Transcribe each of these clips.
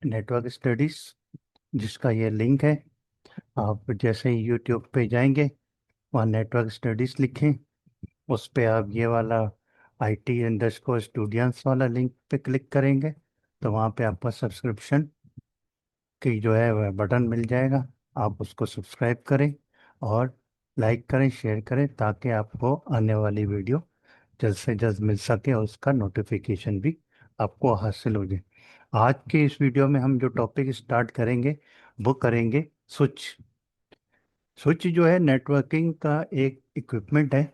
Network studies, जिसका ये link है। आप जैसे ही यूट्यूब पे जाएंगे, वहाँ नेटवर्क स्टडीज लिखें, उस पे आप ये वाला IT_स्टूडेंट्स वाला लिंक पे क्लिक करेंगे तो वहाँ पे आपका सब्सक्रिप्शन की जो है वह बटन मिल जाएगा। आप उसको सब्सक्राइब करें और लाइक करें, शेयर करें, ताकि आपको आने वाली वीडियो जल्द से जल्द मिल सके और उसका नोटिफिकेशन भी आपको हासिल हो जाए। आज के इस वीडियो में हम जो टॉपिक स्टार्ट करेंगे वो करेंगे स्विच। स्विच जो है नेटवर्किंग का एक इक्विपमेंट है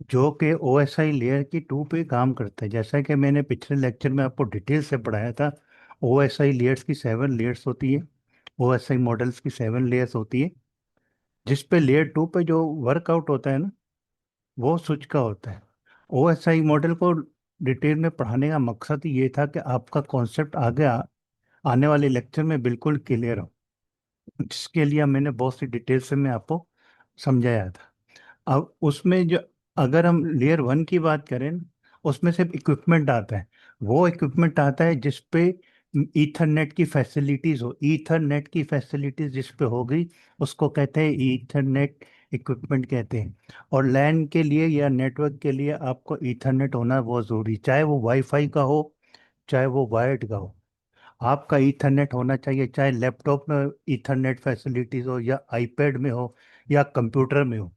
जो कि OSI लेयर की 2 पे काम करता है। जैसा कि मैंने पिछले लेक्चर में आपको डिटेल से पढ़ाया था, OSI लेयर्स की 7 लेयर्स होती है। OSI मॉडल्स की 7 लेयर्स होती है, जिस पे लेयर 2 पे जो वर्कआउट होता है ना, वो स्विच का होता है। OSI मॉडल को डिटेल में पढ़ाने का मकसद ये था कि आपका कॉन्सेप्ट आगे आने वाले लेक्चर में बिल्कुल क्लियर हो, जिसके लिए मैंने बहुत सी डिटेल से मैं आपको समझाया था। अब उसमें जो, अगर हम लेयर 1 की बात करें ना, उसमें सिर्फ इक्विपमेंट आता है। वो इक्विपमेंट आता है जिस पे ईथरनेट की फैसिलिटीज हो। ईथरनेट की फैसिलिटीज जिस पे होगी उसको कहते हैं ईथरनेट इक्विपमेंट कहते हैं। और लैन के लिए या नेटवर्क के लिए आपको ईथरनेट होना बहुत ज़रूरी, चाहे वो वाईफाई का हो, चाहे वो वायर्ड का हो। आपका ईथरनेट होना चाहिए, चाहे लैपटॉप में ईथरनेट फैसिलिटीज हो, या आईपैड में हो, या कंप्यूटर में हो।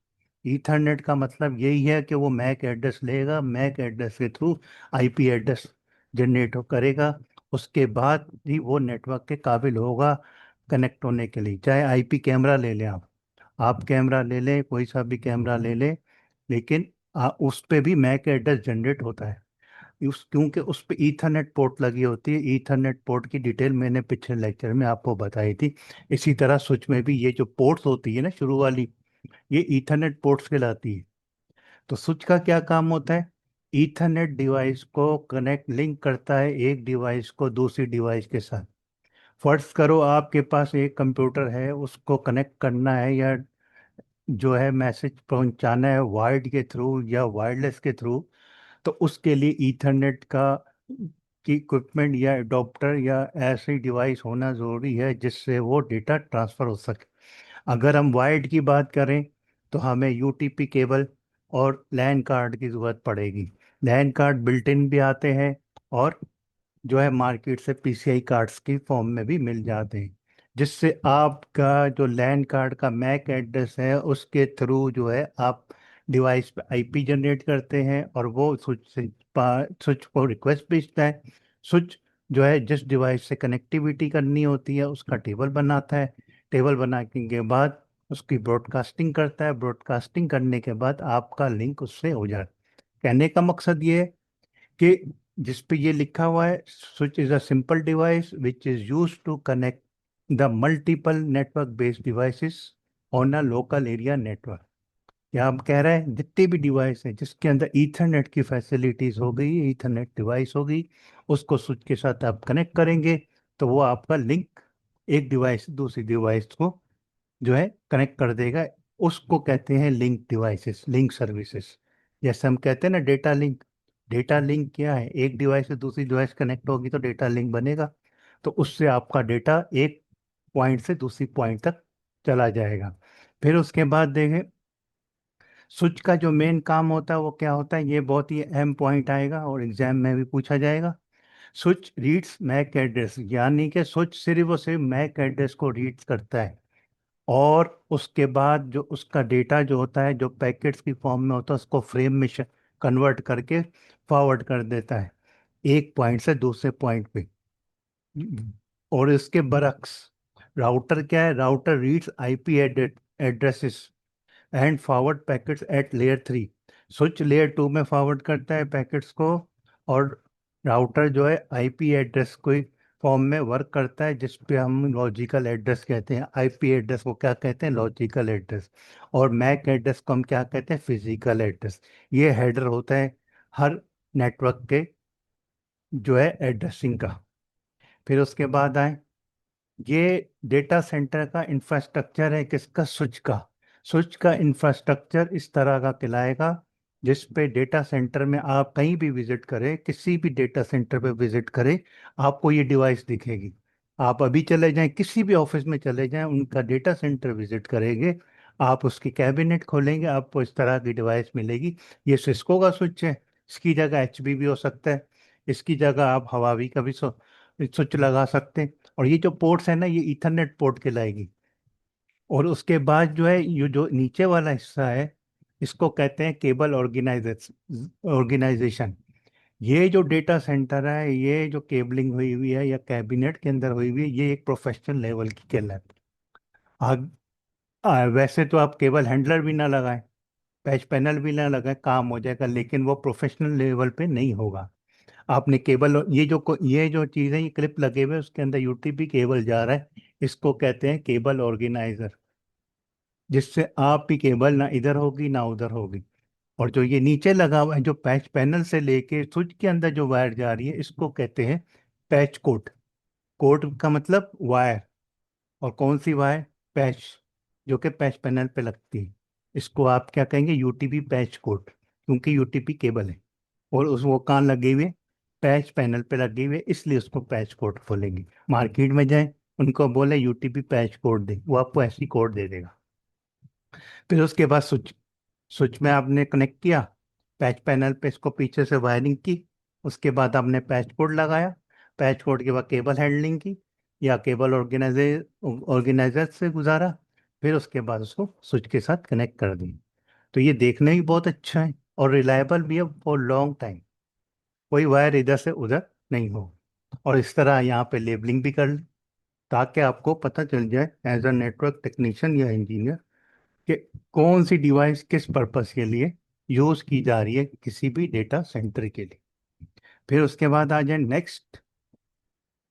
ईथरनेट का मतलब यही है कि वो मैक एड्रेस लेगा, मैक एड्रेस के थ्रू IP एड्रेस जनरेट करेगा। उसके बाद ही वो नेटवर्क के काबिल होगा कनेक्ट होने के लिए। चाहे IP कैमरा ले लें आप कैमरा ले लें, कोई सा भी कैमरा ले लें, लेकिन उस पे भी मैक एड्रेस जनरेट होता है। क्योंकि उस पे ईथरनेट पोर्ट लगी होती है। ईथरनेट पोर्ट की डिटेल मैंने पिछले लेक्चर में आपको बताई थी। इसी तरह स्विच में भी ये जो पोर्ट्स होती है ना, शुरू वाली, ये ईथरनेट पोर्ट्स कहलाती है। तो स्विच का क्या काम होता है? ईथरनेट डिवाइस को कनेक्ट लिंक करता है एक डिवाइस को दूसरी डिवाइस के साथ। फर्ज करो आपके पास एक कंप्यूटर है, उसको कनेक्ट करना है या जो है मैसेज पहुंचाना है वायर्ड के थ्रू या वायरलेस के थ्रू, तो उसके लिए ईथरनेट का की इक्विपमेंट या अडॉप्टर या ऐसी डिवाइस होना ज़रूरी है जिससे वो डेटा ट्रांसफ़र हो सके। अगर हम वायर्ड की बात करें तो हमें UTP केबल और लैन कार्ड की ज़रूरत पड़ेगी। लैन कार्ड बिल्ट इन भी आते हैं और जो है मार्केट से PCI कार्ड्स की फॉर्म में भी मिल जाते हैं, जिससे आपका जो लैन कार्ड का मैक एड्रेस है उसके थ्रू जो है आप डिवाइस पे IP जनरेट करते हैं और वो स्विच को रिक्वेस्ट भेजता है। स्विच जो है जिस डिवाइस से कनेक्टिविटी करनी होती है उसका टेबल बनाता है। टेबल बनाने के बाद उसकी ब्रॉडकास्टिंग करता है। ब्रॉडकास्टिंग करने के बाद आपका लिंक उससे हो जाता है। कहने का मकसद ये है कि जिस पे ये लिखा हुआ है, switch is a simple device which is use to connect the multiple network based devices on a local area network. या हम कह रहे हैं जितनी भी डिवाइस है जिसके अंदर ईथरनेट की फैसिलिटीज हो गई, ईथरनेट डिवाइस हो गई, उसको स्विच के साथ आप कनेक्ट करेंगे तो वो आपका लिंक एक डिवाइस से दूसरी डिवाइस को जो है कनेक्ट कर देगा। उसको कहते हैं लिंक डिवाइसेस, लिंक सर्विसेज। जैसे हम कहते हैं ना डेटा लिंक। डेटा लिंक क्या है? एक डिवाइस से दूसरी डिवाइस कनेक्ट होगी तो डेटा लिंक बनेगा। तो उससे आपका डेटा एक पॉइंट से दूसरी पॉइंट तक चला जाएगा। फिर उसके बाद देखें, स्विच का जो मेन काम होता है वो क्या होता है, ये बहुत ही अहम पॉइंट आएगा और एग्जाम में भी पूछा जाएगा। स्विच रीड्स मैक एड्रेस, यानी कि स्विच सिर्फ और सिर्फ मैक एड्रेस को रीड करता है और उसके बाद जो उसका डेटा जो होता है, जो पैकेट्स की फॉर्म में होता है, उसको फ्रेम में कन्वर्ट करके फॉरवर्ड कर देता है एक पॉइंट से दूसरे पॉइंट पे। और इसके बरक्स राउटर क्या है? Router reads IP addresses and forward packets at layer 3। Switch layer 2 में फॉरवर्ड करता है पैकेट्स को, और राउटर जो है IP एड्रेस को फॉर्म में वर्क करता है, जिस पे हम लॉजिकल एड्रेस कहते हैं। IP एड्रेस को क्या कहते हैं? Logical address. और मैक एड्रेस को हम क्या कहते हैं? Physical address. ये हेडर होता है हर नेटवर्क के जो है एड्रेसिंग का। फिर उसके बाद आए, ये डेटा सेंटर का इंफ्रास्ट्रक्चर है किसका? स्विच का। स्विच का इंफ्रास्ट्रक्चर इस तरह का कहलाएगा जिस पे डेटा सेंटर में आप कहीं भी विजिट करें, किसी भी डेटा सेंटर पे विजिट करें, आपको ये डिवाइस दिखेगी। आप अभी चले जाएं, किसी भी ऑफिस में चले जाएं, उनका डेटा सेंटर विजिट करेंगे, आप उसकी कैबिनेट खोलेंगे, आपको इस तरह की डिवाइस मिलेगी। ये सिस्को का स्विच है, इसकी जगह एचपी भी हो सकता है, इसकी जगह आप हवावी का भी स्विच लगा सकते हैं। और ये जो पोर्ट्स है ना, ये ईथरनेट पोर्ट कहलाएगी। और उसके बाद जो है, ये जो नीचे वाला हिस्सा है, इसको कहते हैं केबल ऑर्गेनाइजेशन। ये जो डेटा सेंटर है, ये जो केबलिंग हुई हुई है या कैबिनेट के अंदर हुई हुई है, ये एक प्रोफेशनल लेवल की कहलाती है। वैसे तो आप केबल हैंडलर भी ना लगाएं, पैच पैनल भी ना लगाएं, काम हो जाएगा, लेकिन वो प्रोफेशनल लेवल पे नहीं होगा। आपने केबल, ये जो चीज़ें, ये क्लिप लगे हुए हैं, उसके अंदर यूटीपी केबल जा रहा है, इसको कहते हैं केबल ऑर्गेनाइजर। जिससे आपकी केबल ना इधर होगी ना उधर होगी। और जो ये नीचे लगा हुआ है, जो पैच पैनल से लेके स्विच के अंदर जो वायर जा रही है, इसको कहते हैं पैच कोड। कोड का मतलब वायर। और कौन सी वायर? पैच, जो कि पैच पैनल पे लगती है। इसको आप क्या कहेंगे? यूटीपी पैच कोड, क्योंकि यूटीपी केबल है। और उस वो कहाँ लगे हुए? पैच पैनल पे लगे हुए, इसलिए उसको पैच कोड बोलेंगे। मार्केट में जाए, उनको बोले यूटीपी पैच कोड दे, वो आपको ऐसी कोड दे देगा। फिर उसके बाद स्विच, स्विच में आपने कनेक्ट किया, पैच पैनल पे इसको पीछे से वायरिंग की। उसके बाद आपने पैच कोड लगाया, पैच कोड के बाद केबल हैंडलिंग की, या केबल ऑर्गेनाइजर से गुजारा। फिर उसके बाद उसको स्विच के साथ कनेक्ट कर दी। तो ये देखने में बहुत अच्छा है और रिलायबल भी है फॉर लॉन्ग टाइम। कोई वायर इधर से उधर नहीं हो। और इस तरह यहाँ पे लेबलिंग भी कर लें, ताकि आपको पता चल जाए एज अ नेटवर्क टेक्नीशियन या इंजीनियर कि कौन सी डिवाइस किस पर्पस के लिए यूज की जा रही है किसी भी डेटा सेंटर के लिए। फिर उसके बाद आ जाए नेक्स्ट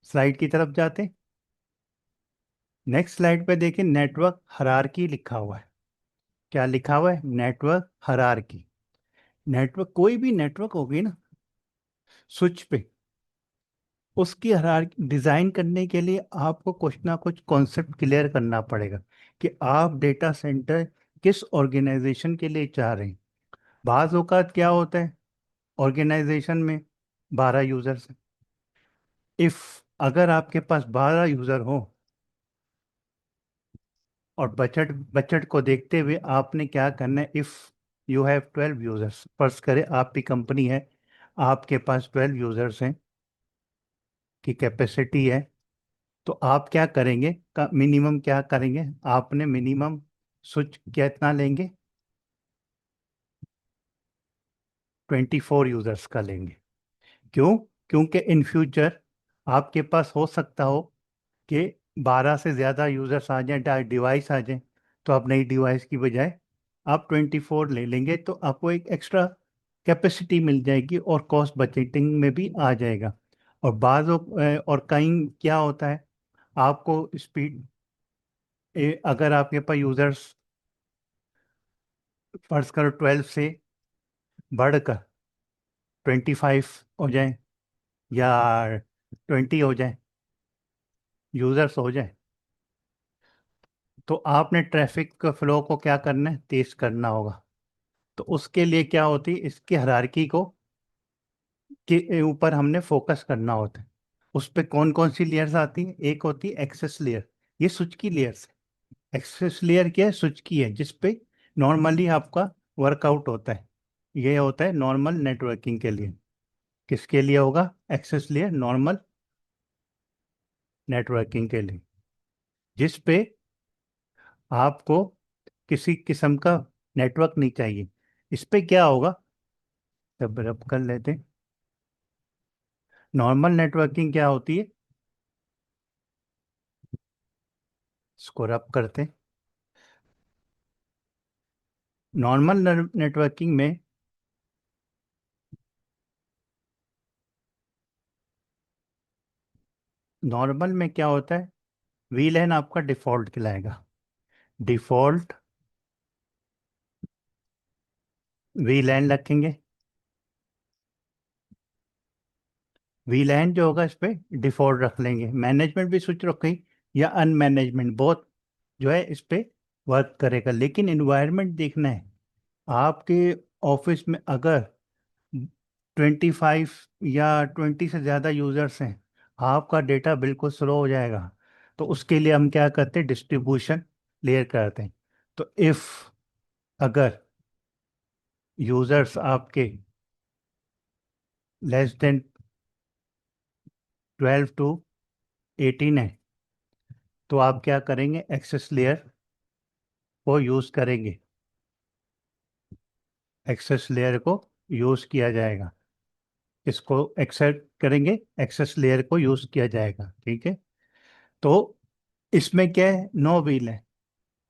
स्लाइड की तरफ जाते हैं। नेक्स्ट स्लाइड पे देखिए, नेटवर्क हायरार्की लिखा हुआ है। क्या लिखा हुआ है? Network hierarchy. नेटवर्क, कोई भी नेटवर्क होगी ना, स्विच पे, उसकी हायरार्की डिजाइन करने के लिए आपको कुछ ना कुछ कॉन्सेप्ट क्लियर करना पड़ेगा कि आप डेटा सेंटर किस ऑर्गेनाइजेशन के लिए चाह रहे हैं। बाज औकात क्या होता है, ऑर्गेनाइजेशन में 12 यूजर्स। इफ अगर आपके पास 12 यूजर हो और बजट बजट को देखते हुए आपने क्या करना है, इफ यू हैव 12 यूजर्स, फर्ज करें आपकी कंपनी है, आपके पास 12 यूजर्स हैं की कैपेसिटी है, तो आप क्या करेंगे? का मिनिमम क्या करेंगे? आपने मिनिमम स्विच कितना लेंगे? 24 यूजर्स का लेंगे। क्यों? क्योंकि इन फ्यूचर आपके पास हो सकता हो कि 12 से ज़्यादा यूजर्स आ जाएं, डिवाइस आ जाएं, तो आप नई डिवाइस की बजाय आप 24 ले लेंगे, तो आपको एक एक्स्ट्रा कैपेसिटी मिल जाएगी और कॉस्ट बजटिंग में भी आ जाएगा। और और कहीं क्या होता है, आपको स्पीड, अगर आपके पास यूजर्स फर्ज करो 12 से बढ़कर 25 हो जाए, या 20 हो जाए, यूजर्स हो जाए, तो आपने ट्रैफिक फ्लो को क्या करना है? तेज करना होगा। तो उसके लिए क्या होती है, इसकी हायरार्की को के ऊपर हमने फोकस करना होता है। उस पे कौन कौन सी लेयर्स आती हैं? एक होती है एक्सेस लेयर, ये स्विच की लेयर्स है। एक्सेस लेयर क्या है? स्विच की है, जिस पे नॉर्मली आपका वर्कआउट होता है। ये होता है नॉर्मल नेटवर्किंग के लिए। किसके लिए होगा एक्सेस लेयर? नॉर्मल नेटवर्किंग के लिए, जिस पे आपको किसी किस्म का नेटवर्क नहीं चाहिए। इस पे क्या होगा, जब रब कर लेते हैं, नॉर्मल नेटवर्किंग क्या होती है, इसको रब करते हैं। नॉर्मल नेटवर्किंग में, नॉर्मल में क्या होता है, वीलैन आपका डिफॉल्ट कहलाएगा। डिफॉल्ट वीलैन रखेंगे। वीलैन जो होगा, इस पे डिफॉल्ट रख लेंगे। मैनेजमेंट भी स्विच रखें या अनमैनेजमेंट, बहुत जो है इस पे वर्क करेगा। लेकिन इन्वायरमेंट देखना है आपके ऑफिस में अगर 25 या 20 से ज़्यादा यूजर्स हैं, आपका डेटा बिल्कुल स्लो हो जाएगा। तो उसके लिए हम क्या करते हैं, डिस्ट्रीब्यूशन लेयर करते हैं। तो इफ़ अगर यूजर्स आपके लेस देन 12 to 18 है, तो आप क्या करेंगे, एक्सेस लेयर को यूज़ करेंगे। एक्सेस लेयर को यूज़ किया जाएगा, इसको एक्सेप्ट करेंगे, एक्सेस लेयर को यूज़ किया जाएगा। ठीक है। तो इसमें क्या है, नो वीलैन,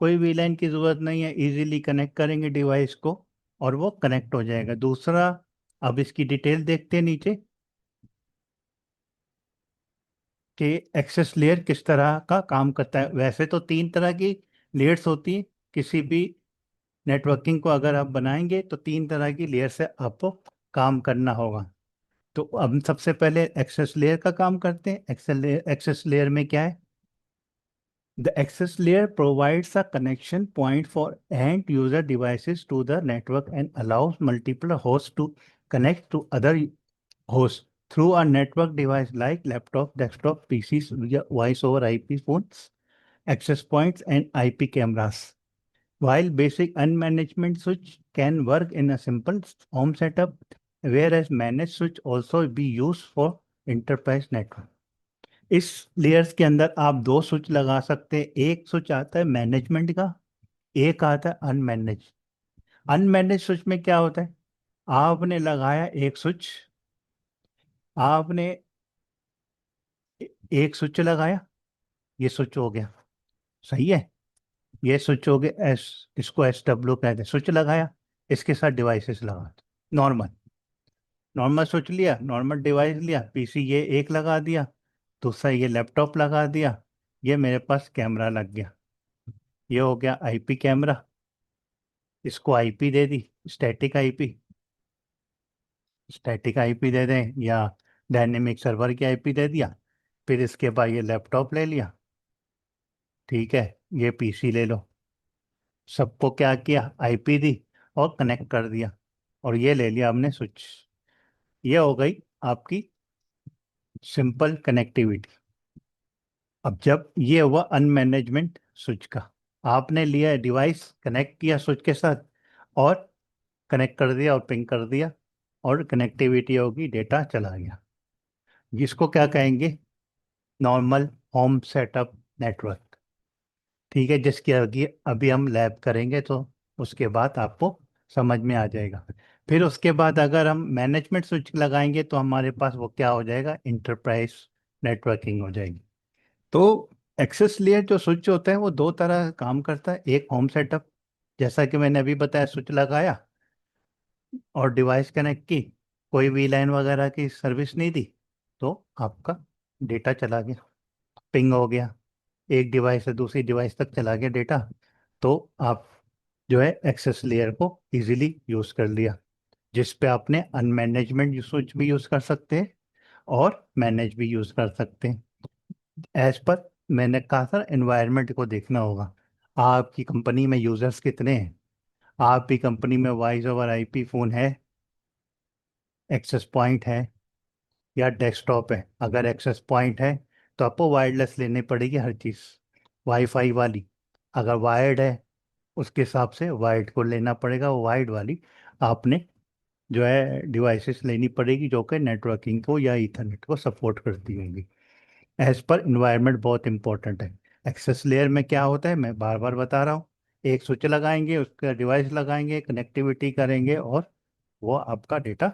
कोई वीलैन की ज़रूरत नहीं है, इजीली कनेक्ट करेंगे डिवाइस को और वो कनेक्ट हो जाएगा। दूसरा, अब इसकी डिटेल देखते हैं नीचे कि एक्सेस लेयर किस तरह का काम करता है। वैसे तो 3 तरह की लेयर्स होती है, किसी भी नेटवर्किंग को अगर आप बनाएंगे तो 3 तरह की लेयर से आपको काम करना होगा। तो अब सबसे पहले एक्सेस लेयर का काम करते हैं। एक्सेस लेयर में क्या है, the access layer provides a connection point for end user devices to the network and allows multiple host to connect to other host through a network device like laptop, desktop, PCs, via voice over IP phones, access points, and IP cameras. While basic unmanagement switch can work in a simple home setup, whereas managed switch also be used for enterprise network. इस layers के अंदर आप 2 switch लगा सकते हैं। एक switch आता है मैनेजमेंट का, एक आता है अनमैनेज। अनमैनेज स्विच में क्या होता है, आपने लगाया एक स्विच, आपने एक स्विच लगाया, ये स्विच हो गया, सही है। ये स्विच हो गया, एस, इसको SW कहते हैं। स्विच लगाया, इसके साथ डिवाइसेस लगा, नॉर्मल नॉर्मल स्विच लिया, नॉर्मल डिवाइस लिया, पीसी ये एक लगा दिया, दूसरा ये लैपटॉप लगा दिया, ये मेरे पास कैमरा लग गया, ये हो गया आईपी कैमरा। इसको आईपी दे दी, स्टैटिक आईपी, स्टैटिक आईपी दे दें या डायनेमिक सर्वर की आईपी दे दिया। फिर इसके बाद ये लैपटॉप ले लिया, ठीक है, ये पीसी ले लो, सबको क्या किया, आईपी दी और कनेक्ट कर दिया, और ये ले लिया हमने स्विच। ये हो गई आपकी सिंपल कनेक्टिविटी। अब जब ये हुआ अनमैनेजमेंट स्विच का, आपने लिया डिवाइस, कनेक्ट किया स्विच के साथ और कनेक्ट कर दिया और पिंग कर दिया, और कनेक्टिविटी होगी, डेटा चला गया। जिसको क्या कहेंगे, नॉर्मल होम सेटअप नेटवर्क। ठीक है, जिसकी अभी अभी हम लैब करेंगे तो उसके बाद आपको समझ में आ जाएगा। फिर उसके बाद अगर हम मैनेजमेंट स्विच लगाएंगे तो हमारे पास वो क्या हो जाएगा, इंटरप्राइज नेटवर्किंग हो जाएगी। तो एक्सेस लेयर जो स्विच होता है वो 2 तरह काम करता है। एक होम सेटअप, जैसा कि मैंने अभी बताया, स्विच लगाया और डिवाइस कनेक्ट की, कोई वीलैन वगैरह की सर्विस नहीं दी, तो आपका डेटा चला गया, पिंग हो गया, एक डिवाइस से दूसरी डिवाइस तक चला गया डेटा। तो आप जो है एक्सेस लेयर को इजीली यूज़ कर लिया, जिस पे आपने अनमैनेजमेंट स्विच भी यूज़ कर सकते हैं और मैनेज भी यूज़ कर सकते हैं। एज पर मैंने कहा था, एनवायरनमेंट को देखना होगा, आपकी कंपनी में यूजर्स कितने हैं, आपकी कंपनी में वॉइस ओवर आईपी फ़ोन है, एक्सेस पॉइंट है या डेस्कटॉप है। अगर एक्सेस पॉइंट है तो आपको वायरलेस लेनी पड़ेगी हर चीज़, वाईफाई वाली। अगर वायर्ड है, उसके हिसाब से वायर्ड को लेना पड़ेगा, वो वायर्ड वाली आपने जो है डिवाइसेस लेनी पड़ेगी जो कि नेटवर्किंग को या ईथरनेट को सपोर्ट करती होंगी। एज पर इन्वायरमेंट बहुत इंपॉर्टेंट है। एक्सेस लेयर में क्या होता है, मैं बार बार बता रहा हूँ, एक स्विच लगाएंगे, उसका डिवाइस लगाएंगे, कनेक्टिविटी करेंगे और वो आपका डेटा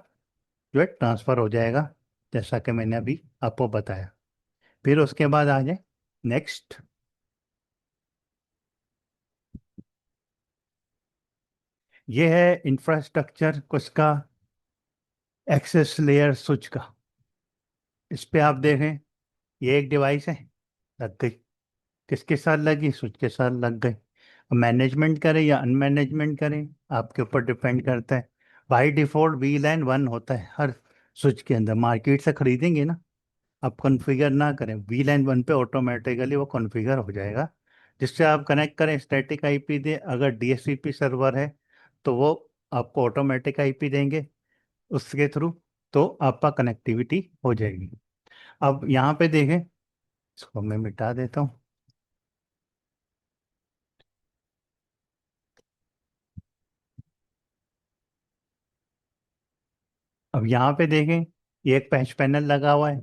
जो है ट्रांसफ़र हो जाएगा, जैसा कि मैंने अभी आपको बताया। फिर उसके बाद आ जाए नेक्स्ट, ये है इंफ्रास्ट्रक्चर उसका, एक्सेस लेयर स्विच का। इस पे आप देखें, ये एक डिवाइस है, लग गई, किसके साथ लगी, स्विच के साथ लग गई। मैनेजमेंट करें या अनमैनेजमेंट करें, आपके ऊपर डिपेंड करता है। बाई डिफॉल्ट VLAN 1 होता है हर स्विच के अंदर, मार्केट से खरीदेंगे ना, आप कॉन्फ़िगर ना करें, VLAN 1 पे ऑटोमेटिकली वो कॉन्फ़िगर हो जाएगा, जिससे आप कनेक्ट करें, स्टैटिक आईपी दे। अगर DHCP सर्वर है तो वो आपको ऑटोमेटिक आईपी देंगे उसके थ्रू, तो आपका कनेक्टिविटी हो जाएगी। अब यहाँ पे देखें, इसको मैं मिटा देता हूँ। अब यहाँ पे देखें, ये एक पैच पैनल लगा हुआ है।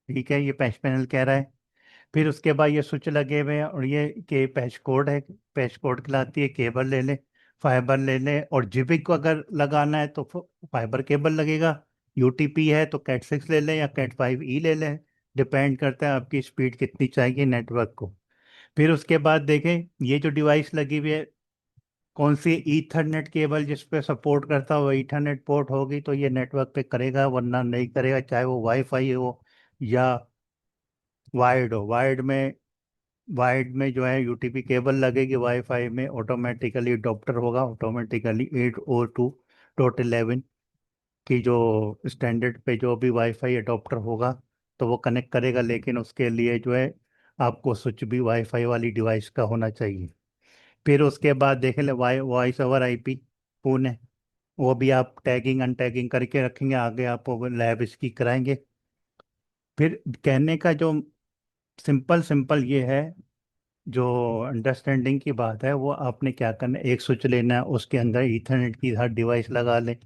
ठीक है, ये पैच पैनल कह रहा है। फिर उसके बाद ये स्विच लगे हुए हैं, और ये के पैच कोड है। पैच कोड कहलाती है। केबल ले लें, फाइबर ले लें, और जीबी को अगर लगाना है तो फाइबर केबल लगेगा। यूटीपी है तो कैट 6 ले लें या कैट 5 ई ले लें। डिपेंड करता है आपकी स्पीड कितनी चाहिए नेटवर्क को। फिर उसके बाद देखें, ये जो डिवाइस लगी हुई है, कौन सी ईथरनेट केबल जिस पे सपोर्ट करता हो, ईथरनेट पोर्ट होगी तो ये नेटवर्क पे करेगा, वरना नहीं करेगा, चाहे वो वाईफाई हो या वायर्ड हो। वायर्ड में जो है यूटीपी केबल लगेगी। वाईफाई में ऑटोमेटिकली अडॉप्टर होगा, ऑटोमेटिकली 802.11 की जो स्टैंडर्ड पे जो भी वाईफाई अडॉप्टर होगा तो वो कनेक्ट करेगा। लेकिन उसके लिए जो है आपको स्विच भी वाईफाई वाली डिवाइस का होना चाहिए। फिर उसके बाद देख ले, वॉइस ओवर आईपी फोन है, वो भी आप टैगिंग अनटैगिंग करके रखेंगे। आगे आपको लैब इसकी कराएंगे। फिर कहने का जो सिंपल सिंपल ये है, जो अंडरस्टैंडिंग की बात है, वो आपने क्या करना है, एक स्विच लेना है, उसके अंदर ईथरनेट की हर डिवाइस लगा लें,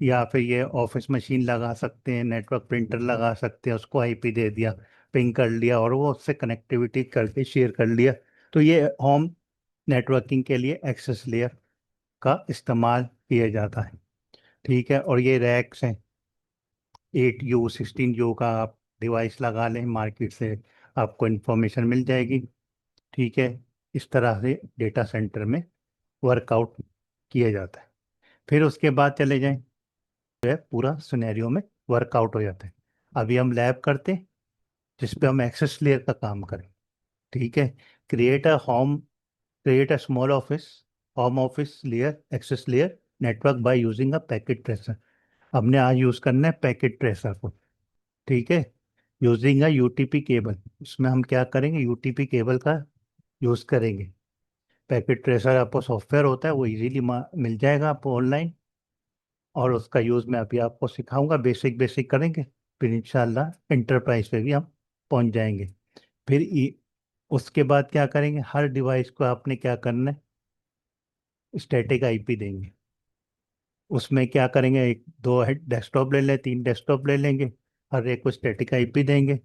या फिर ये ऑफिस मशीन लगा सकते हैं, नेटवर्क प्रिंटर लगा सकते हैं, उसको आईपी दे दिया, पिंग कर लिया, और वो उससे कनेक्टिविटी करके शेयर कर लिया। तो ये होम नेटवर्किंग के लिए एक्सेस लेयर का इस्तेमाल किया जाता है। ठीक है, और ये रैक्स हैं, 8U 16U का आप डिवाइस लगा लें, मार्केट से आपको इंफॉर्मेशन मिल जाएगी। ठीक है, इस तरह से डेटा सेंटर में वर्कआउट किया जाता है। फिर उसके बाद चले जाएं, जो है पूरा सिनेरियो में वर्कआउट हो जाता है। अभी हम लैब करते हैं जिस पे हम एक्सेस लेयर का काम करें। ठीक है, create a home create a small office home office layer access layer network by using a packet tracer. हमने आज यूज़ करना है पैकेट ट्रेसर को। ठीक है, यूजिंग अ यूटीपी केबल, इसमें हम क्या करेंगे, यूटीपी केबल का यूज़ करेंगे। पैकेट ट्रेसर आपको सॉफ्टवेयर होता है, वो इजीली मिल जाएगा आपको ऑनलाइन, और उसका यूज़ मैं अभी आपको सिखाऊंगा। बेसिक बेसिक करेंगे, फिर इंशाल्लाह इंटरप्राइज पे भी हम पहुंच जाएंगे। फिर उसके बाद क्या करेंगे, हर डिवाइस को आपने क्या करना है, स्टैटिक आईपी देंगे। उसमें क्या करेंगे, एक दो डेस्कटॉप ले लें, 3 डेस्कटॉप ले लेंगे, हर एक को स्टैटिक आईपी देंगे।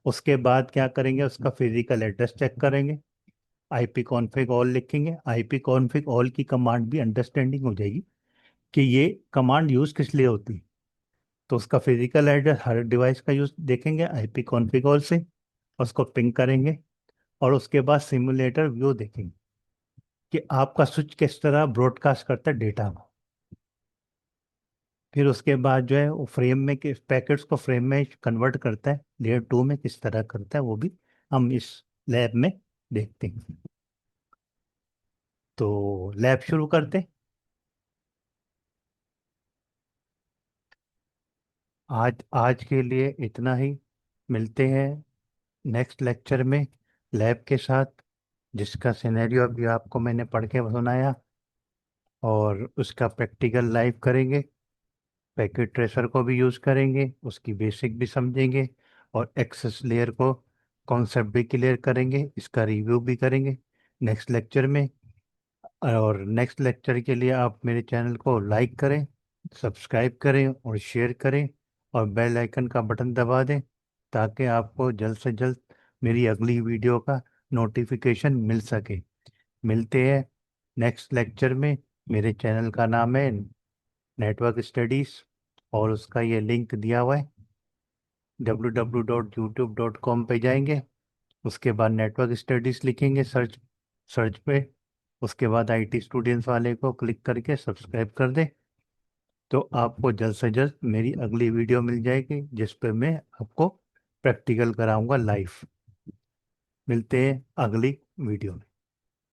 उसके बाद क्या करेंगे, उसका फिजिकल एड्रेस चेक करेंगे, आईपी कॉन्फ़िग ऑल लिखेंगे। आईपी कॉन्फ़िग ऑल की कमांड भी अंडरस्टैंडिंग हो जाएगी कि ये कमांड यूज़ किस लिए होती है। तो उसका फिजिकल एड्रेस हर डिवाइस का यूज़ देखेंगे आईपी कॉन्फ़िग ऑल से, उसको पिंग करेंगे, और उसके बाद सिमुलेटर व्यू देखेंगे कि आपका स्विच किस तरह ब्रॉडकास्ट करता है डेटा को। फिर उसके बाद जो है वो फ्रेम में किस पैकेट्स को फ्रेम में कन्वर्ट करता है, लेयर 2 में किस तरह करता है, वो भी हम इस लैब में देखते हैं। तो लैब शुरू करते हैं। आज आज के लिए इतना ही। मिलते हैं नेक्स्ट लेक्चर में लैब के साथ, जिसका सिनेरियो अभी आपको मैंने पढ़ के सुनाया, और उसका प्रैक्टिकल लाइव करेंगे। पैकेट ट्रेसर को भी यूज़ करेंगे, उसकी बेसिक भी समझेंगे, और एक्सेस लेयर को कॉन्सेप्ट भी क्लियर करेंगे, इसका रिव्यू भी करेंगे नेक्स्ट लेक्चर में। और नेक्स्ट लेक्चर के लिए आप मेरे चैनल को लाइक करें, सब्सक्राइब करें और शेयर करें, और बेल आइकन का बटन दबा दें, ताकि आपको जल्द से जल्द मेरी अगली वीडियो का नोटिफिकेशन मिल सके। मिलते हैं नेक्स्ट लेक्चर में। मेरे चैनल का नाम है नेटवर्क स्टडीज़, और उसका ये लिंक दिया हुआ है, www.youtube.com पे जाएंगे। उसके बाद नेटवर्क स्टडीज़ लिखेंगे सर्च सर्च पे। उसके बाद आईटी स्टूडेंट्स वाले को क्लिक करके सब्सक्राइब कर दें, तो आपको जल्द से जल्द मेरी अगली वीडियो मिल जाएगी, जिस पे मैं आपको प्रैक्टिकल कराऊंगा लाइव। मिलते हैं अगली वीडियो में।